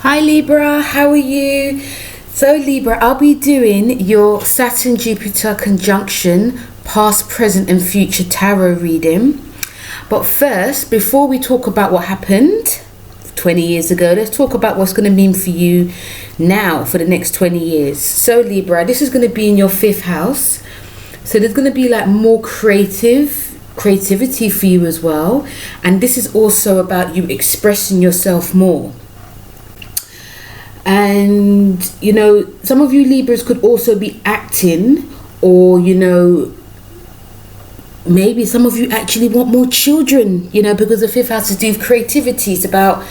Hi Libra, how are you? So Libra, I'll be doing your Saturn Jupiter conjunction past, present and future tarot reading. But first, before we talk about what happened 20 years ago, let's talk about what's going to mean for you now for the next 20 years. So Libra, this is going to be in your 5th house. So there's going to be like more creativity for you as well. And this is also about you expressing yourself more. And, you know, some of you Libras could also be acting, or, you know, maybe some of you actually want more children, you know, because the 5th house is to do with creativity. It's about,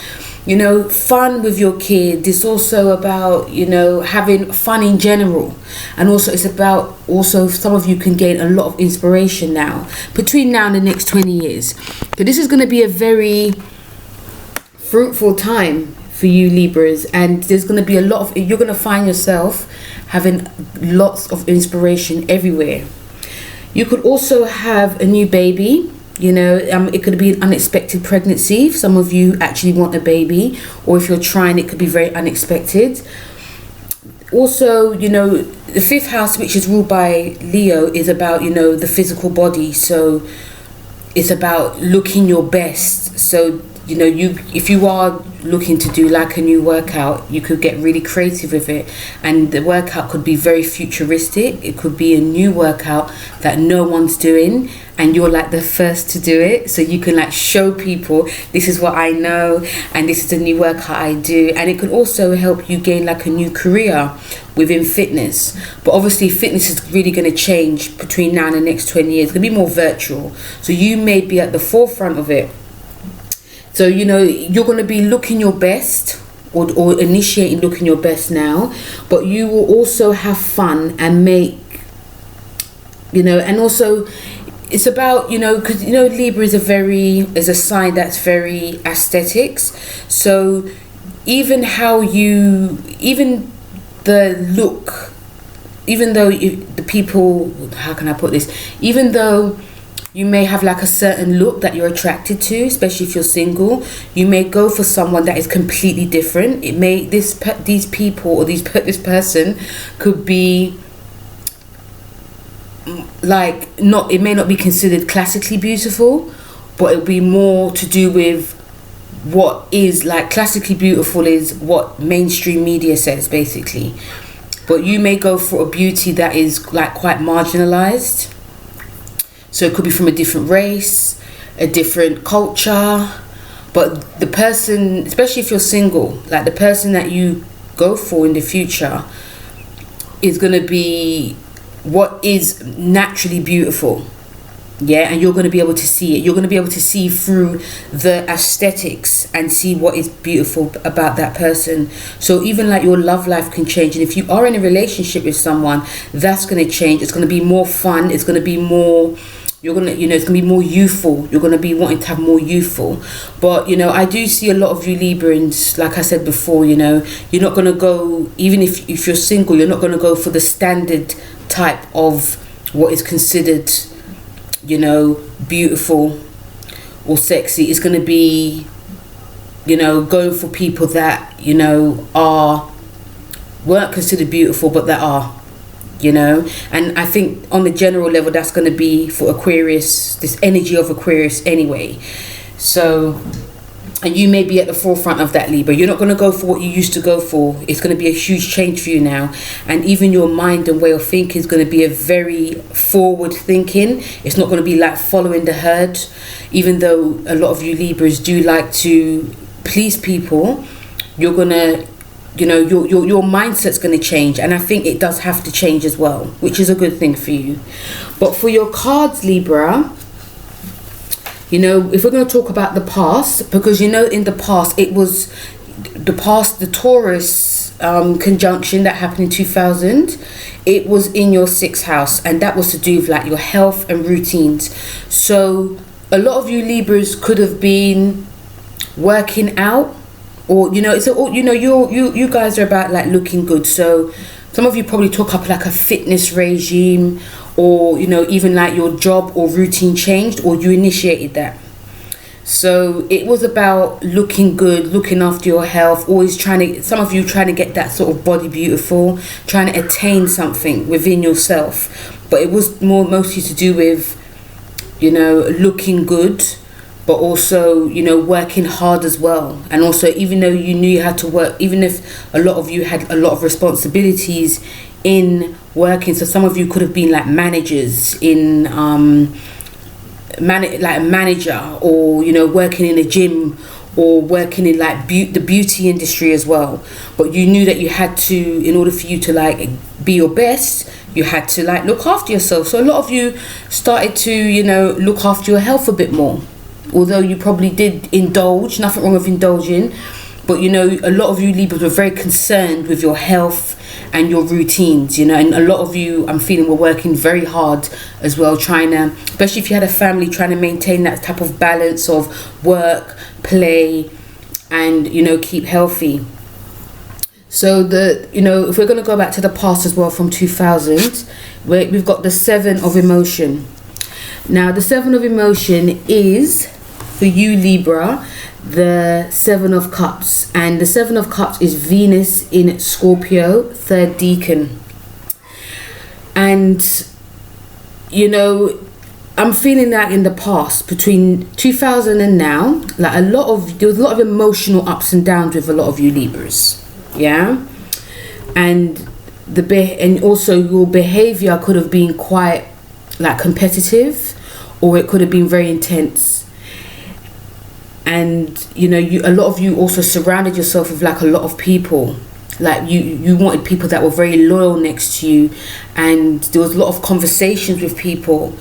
you know, fun with your kid. It's also about, you know, having fun in general. And also it's about, also some of you can gain a lot of inspiration now, between now and the next 20 years. So this is going to be a very fruitful time for you Libras, and there's going to be a lot of, you're going to find yourself having lots of inspiration everywhere. You could also have a new baby, you know, it could be an unexpected pregnancy. Some of you actually want a baby, or if you're trying, it could be very unexpected. Also, you know, the 5th house, which is ruled by Leo, is about, you know, the physical body. So it's about looking your best. So, you know, if you are looking to do like a new workout, you could get really creative with it, and the workout could be very futuristic. It could be a new workout that no one's doing, and you're like the first to do it, so you can like show people, this is what I know, and this is the new workout I do. And it could also help you gain like a new career within fitness. But obviously fitness is really going to change between now and the next 20 years. It's going to be more virtual, so you may be at the forefront of it. So, you know, you're going to be looking your best, or initiating looking your best now, but you will also have fun and make, you know, and also it's about, you know, because, you know, Libra is a sign that's very aesthetics. So even the look, even though the people, how can I put this, even though you may have like a certain look that you're attracted to, especially if you're single, you may go for someone that is completely different. It may, these people, or this person could be like, not, it may not be considered classically beautiful, but it'll be more to do with what is like classically beautiful is what mainstream media says basically. But you may go for a beauty that is like quite marginalized. So it could be from a different race, a different culture, but the person, especially if you're single, like the person that you go for in the future is going to be what is naturally beautiful. Yeah, and you're going to be able to see it. You're going to be able to see through the aesthetics and see what is beautiful about that person. So even like your love life can change. And if you are in a relationship with someone, that's going to change. It's going to be more fun. It's going to be more, you're going to, you know, it's going to be more youthful. You're going to be wanting to have more youthful. But, you know, I do see a lot of you Librans, like I said before, you know, you're not going to go, even if you're single, you're not going to go for the standard type of what is considered, you know, beautiful or sexy. It's going to be, you know, going for people that, you know, weren't considered beautiful, but that are, you know. And I think on the general level, that's going to be for Aquarius, this energy of Aquarius anyway. So, and you may be at the forefront of that, Libra. You're not going to go for what you used to go for. It's going to be a huge change for you now. And even your mind and way of thinking is going to be a very forward thinking. It's not going to be like following the herd. Even though a lot of you Libras do like to please people, you're going to, you know, your mindset's going to change. And I think it does have to change as well, which is a good thing for you. But for your cards, Libra, you know, if we're going to talk about the past, because, you know, in the past, it was the Taurus conjunction that happened in 2000, it was in your 6th house, and that was to do with like your health and routines. So a lot of you Libras could have been working out, or, you know, it's you know, you guys are about like looking good. So some of you probably took up like a fitness regime, or, you know, even like your job or routine changed, or you initiated that. So it was about looking good, looking after your health, always trying to, some of you trying to get that sort of body beautiful, trying to attain something within yourself. But it was mostly to do with, you know, looking good, but also, you know, working hard as well. And also, even though you knew you had to work, even if a lot of you had a lot of responsibilities in working, so some of you could have been like managers in like a manager, or, you know, working in a gym, or working in like the beauty industry as well. But you knew that you had to, in order for you to like be your best, you had to like look after yourself. So a lot of you started to, you know, look after your health a bit more, although you probably did indulge, nothing wrong with indulging, but, you know, a lot of you Libras were very concerned with your health and your routines, you know, and a lot of you, I'm feeling, were working very hard as well, trying to, especially if you had a family, trying to maintain that type of balance of work, play, and, you know, keep healthy. So you know, if we're going to go back to the past as well, from 2000, we've got the 7 of emotion. Now the 7 of emotion is, for you Libra, the 7 of cups, and the 7 of cups is Venus in Scorpio, 3rd decan. And, you know, I'm feeling that in the past, between 2000 and now, like there was a lot of emotional ups and downs with a lot of you Libras, yeah. And and also your behavior could have been quite like competitive, or it could have been very intense. And, you know, a lot of you also surrounded yourself with like a lot of people. Like you wanted people that were very loyal next to you, and there was a lot of conversations with people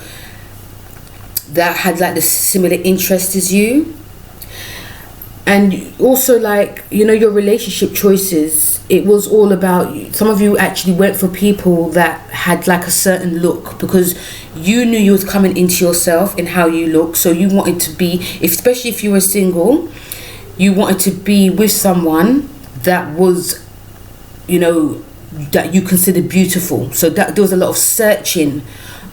that had like the similar interests as you. And also, like, you know, your relationship choices, it was all about, some of you actually went for people that had like a certain look, because you knew you was coming into yourself in how you look. So you wanted to be, especially if you were single, you wanted to be with someone that was, you know, that you considered beautiful. So that there was a lot of searching,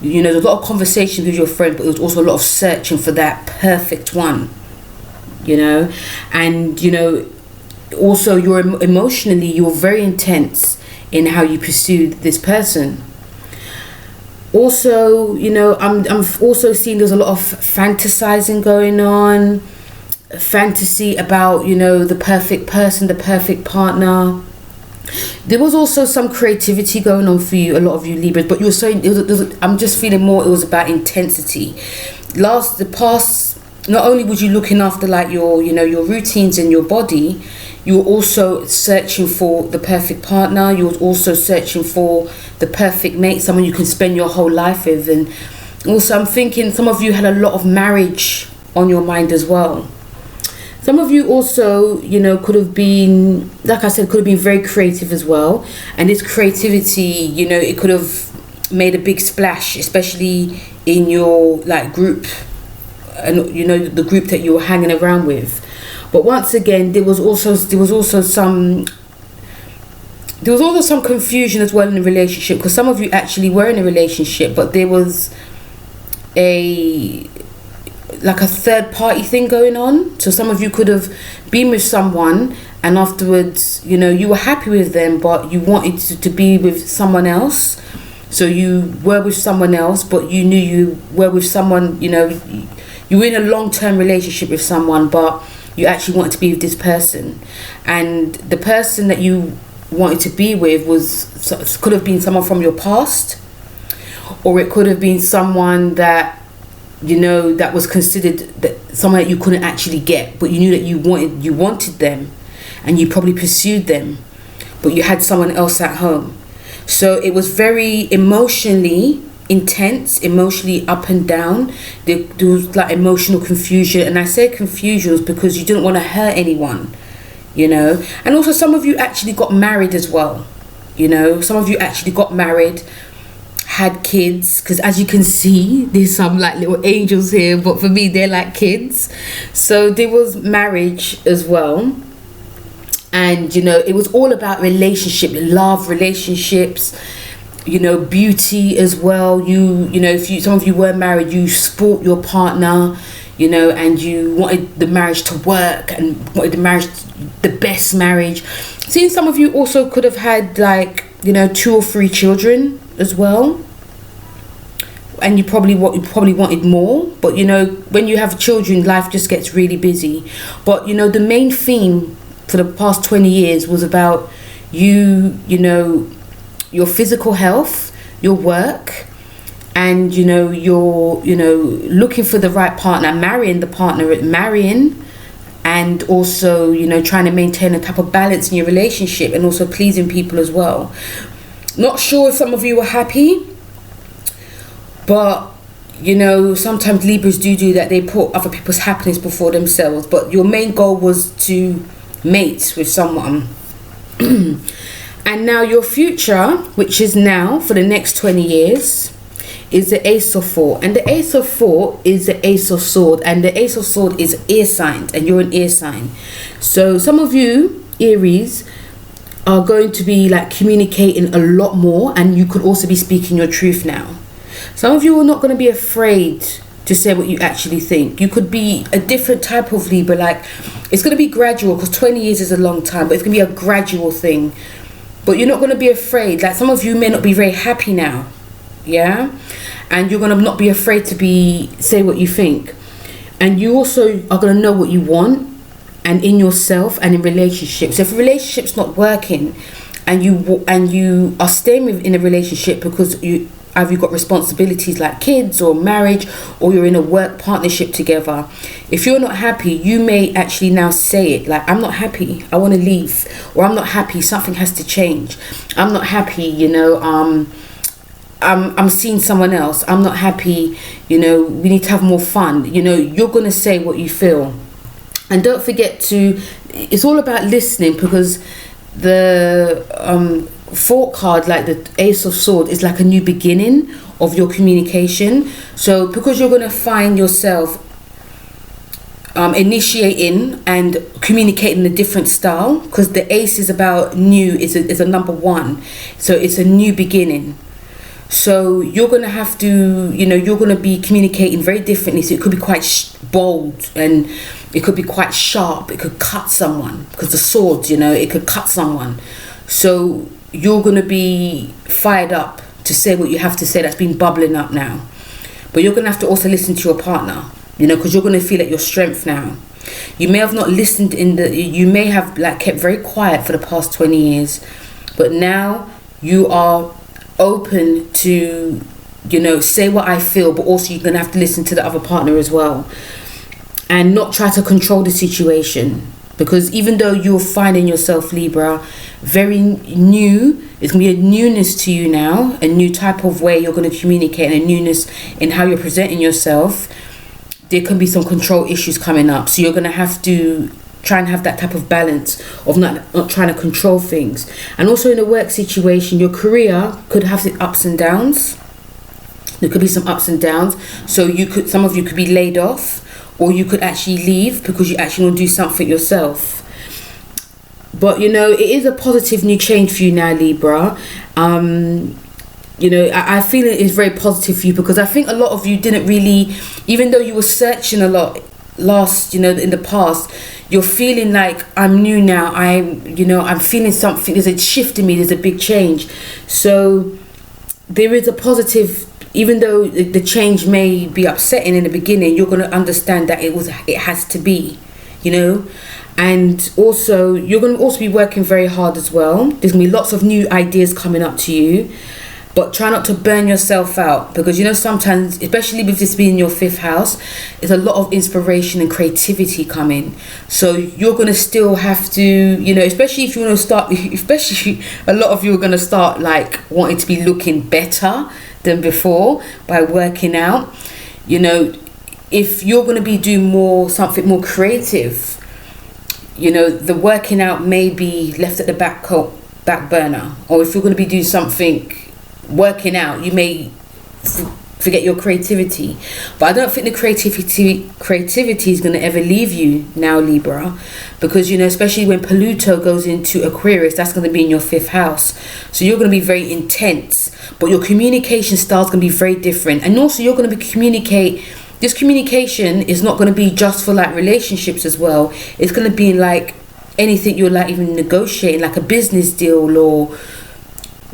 you know, there was a lot of conversations with your friend, but there was also a lot of searching for that perfect one, you know. And, you know, also you're emotionally, you're very intense in how you pursued this person. Also, you know, I'm also seeing there's a lot of fantasizing going on, fantasy about, you know, the perfect person, the perfect partner. There was also some creativity going on for you, a lot of you Libras, but you were saying, I'm just feeling more, it was about intensity. The past, not only was you looking after like your, you know, your routines and your body, you were also searching for the perfect partner. You were also searching for the perfect mate, someone you can spend your whole life with. And also I'm thinking some of you had a lot of marriage on your mind as well. Some of you also, you know, could have been, like I said, could have been very creative as well. And this creativity, you know, it could have made a big splash, especially in your like group, and, you know, the group that you were hanging around with. But once again, there was also some confusion as well in the relationship, because some of you actually were in a relationship, but there was a third party thing going on. So some of you could have been with someone, and afterwards, you know, you were happy with them, but you wanted to be with someone else. So you were with someone else, but you knew you were with someone, you know, you were in a long-term relationship with someone, but you actually wanted to be with this person. And the person that you wanted to be with could have been someone from your past, or it could have been someone that, you know, that was considered that someone that you couldn't actually get, but you knew that you wanted them, and you probably pursued them, but you had someone else at home. So it was very emotionally intense, emotionally up and down. There was like emotional confusion, and I say confusion was because you didn't want to hurt anyone, you know. And also some of you actually got married as well, you know. Some of you actually got married, had kids, because as you can see, there's some like little angels here, but for me they're like kids. So there was marriage as well. And, you know, it was all about relationship, love, relationships, you know, beauty as well. You know, some of you were married, you sport your partner, and you wanted the marriage to work and wanted the best marriage. Seeing some of you also could have had like, 2 or 3 children as well. And you probably wanted more, but when you have children, life just gets really busy. But the main theme for the past 20 years was about your physical health, your work, and you're looking for the right partner, marrying, and also trying to maintain a type of balance in your relationship, and also pleasing people as well. Not sure if some of you are happy, but sometimes Libras do that. They put other people's happiness before themselves, but your main goal was to mate with someone. And now your future, which is now for the next 20 years, is the Ace of 4. And the Ace of 4 is the Ace of Sword. And the Ace of Sword is air signs, and you're an air sign. So some of you, Aries, are going to be like communicating a lot more, and you could also be speaking your truth now. Some of you are not going to be afraid to say what you actually think. You could be a different type of Libra. Like, it's going to be gradual, because 20 years is a long time, but it's going to be a gradual thing. But you're not going to be afraid. Like, some of you may not be very happy now, yeah, and you're going to not be afraid to say what you think. And you also are going to know what you want, and in yourself and in relationships. So if a relationship's not working, and you are staying in a relationship because either you've got responsibilities like kids or marriage, or you're in a work partnership together, if you're not happy, you may actually now say it, like, I'm not happy, I want to leave, or I'm not happy, something has to change, I'm not happy, I'm seeing someone else, I'm not happy, we need to have more fun. You're going to say what you feel. And don't forget it's all about listening, because the Fork card, like the Ace of Swords, is like a new beginning of your communication. So because you're going to find yourself initiating and communicating a different style, because the Ace is about new, is a number 1, so it's a new beginning. So you're going to have to, you're going to be communicating very differently. So it could be quite bold, and it could be quite sharp. It could cut someone, because the swords, it could cut someone. So you're going to be fired up to say what you have to say that's been bubbling up now. But you're going to have to also listen to your partner, because you're going to feel at your strength now. You may have not listened you may have like kept very quiet for the past 20 years, but now you are open to, say what I feel, but also you're going to have to listen to the other partner as well, and not try to control the situation. Because even though you're finding yourself, Libra, very new, it's going to be a newness to you now, a new type of way you're going to communicate, and a newness in how you're presenting yourself. There can be some control issues coming up, so you're going to have to try and have that type of balance of not trying to control things. And also in a work situation, your career could have the ups and downs. There could be some ups and downs. So some of you could be laid off, or you could actually leave because you actually want to do something yourself. But it is a positive new change for you now, Libra. I feel it is very positive for you, because I think a lot of you didn't really, even though you were searching a lot last, in the past, you're feeling like, I'm new now, I'm feeling something, there's a shift in me, there's a big change. So there is a positive, even though the change may be upsetting in the beginning, you're going to understand that it has to be, and also you're going to also be working very hard as well. There's going to be lots of new ideas coming up to you, but try not to burn yourself out, because sometimes, especially with this being your 5th house, there's a lot of inspiration and creativity coming. So you're going to still have to, especially if you want to start, especially a lot of you are going to start like wanting to be looking better than before by working out. If you're going to be doing something more creative, the working out may be left at the back burner. Or if you're going to be doing something working out, you may forget your creativity. But I don't think the creativity is going to ever leave you now, Libra, because especially when Pluto goes into Aquarius, that's going to be in your 5th house. So you're going to be very intense, but your communication style is going to be very different. And also you're going to communicate this communication is not going to be just for like relationships as well. It's going to be like anything you're like even negotiating, like a business deal, or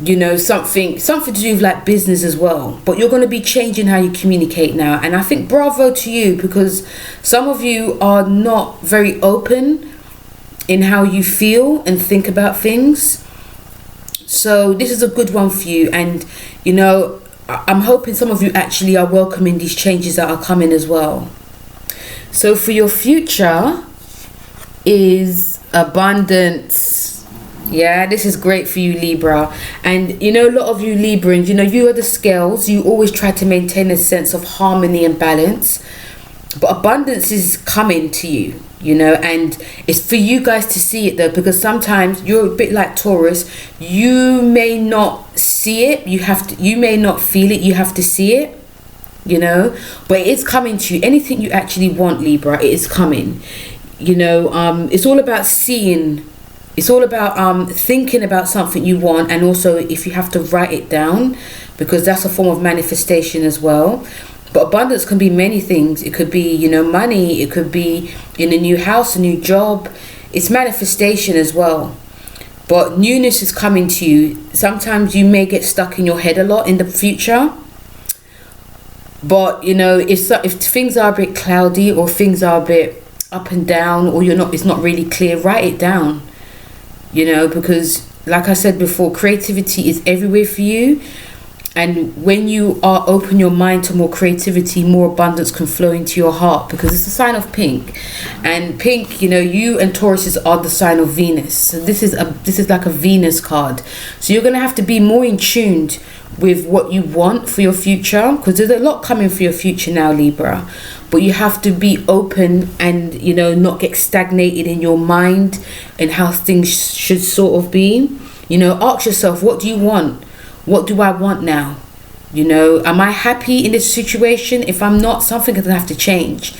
you know, something to do with like business as well. But you're going to be changing how you communicate now, and I think bravo to you, because some of you are not very open in how you feel and think about things. So this is a good one for you, and you know, I'm hoping some of you actually are welcoming these changes that are coming as well. So for your future is abundance. Yeah, this is great for you, Libra. And you know, a lot of you Librans, you know, you are the scales. You always try to maintain a sense of harmony and balance, but abundance is coming to you, you know, and it's for you guys to see it though, because sometimes you're a bit like Taurus. You may not see it, you may not feel it, you have to see it, you know, but it is coming to you. Anything you actually want, Libra, it is coming, you know. It's all about seeing. It's all about thinking about something you want, and also if you have to write it down, because that's a form of manifestation as well. But abundance can be many things. It could be, you know, money. It could be in a new house, a new job. It's manifestation as well. But newness is coming to you. Sometimes you may get stuck in your head a lot in the future. But, you know, if things are a bit cloudy, or things are a bit up and down, or it's not really clear, write it down. You know, because like I said before, creativity is everywhere for you. And when you are open your mind to more creativity, more abundance can flow into your heart, because it's a sign of pink. And pink, you know, you and Tauruses are the sign of Venus. So this is like a Venus card. So you're going to have to be more in tune with what you want for your future, because there's a lot coming for your future now, Libra. But you have to be open and, you know, not get stagnated in your mind and how things should sort of be. You know, ask yourself, what do you want? What do I want now? You know, am I happy in this situation? If I'm not, something is going to have to change.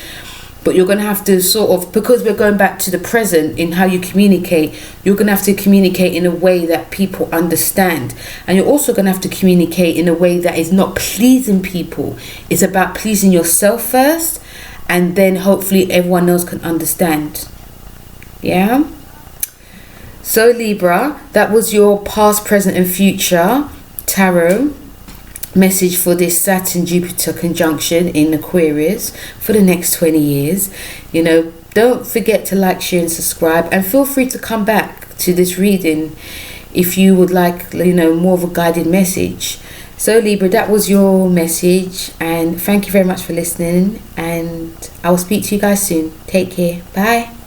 But you're going to have to sort of, because we're going back to the present in how you communicate, you're going to have to communicate in a way that people understand. And you're also going to have to communicate in a way that is not pleasing people. It's about pleasing yourself first, and then hopefully everyone else can understand. Yeah? So Libra, that was your past, present and future tarot message for this Saturn Jupiter conjunction in Aquarius for the next 20 years. You know, don't forget to like, share and subscribe, and feel free to come back to this reading if you would like, you know, more of a guided message. So Libra, that was your message, and thank you very much for listening, and I will speak to you guys soon. Take care. Bye.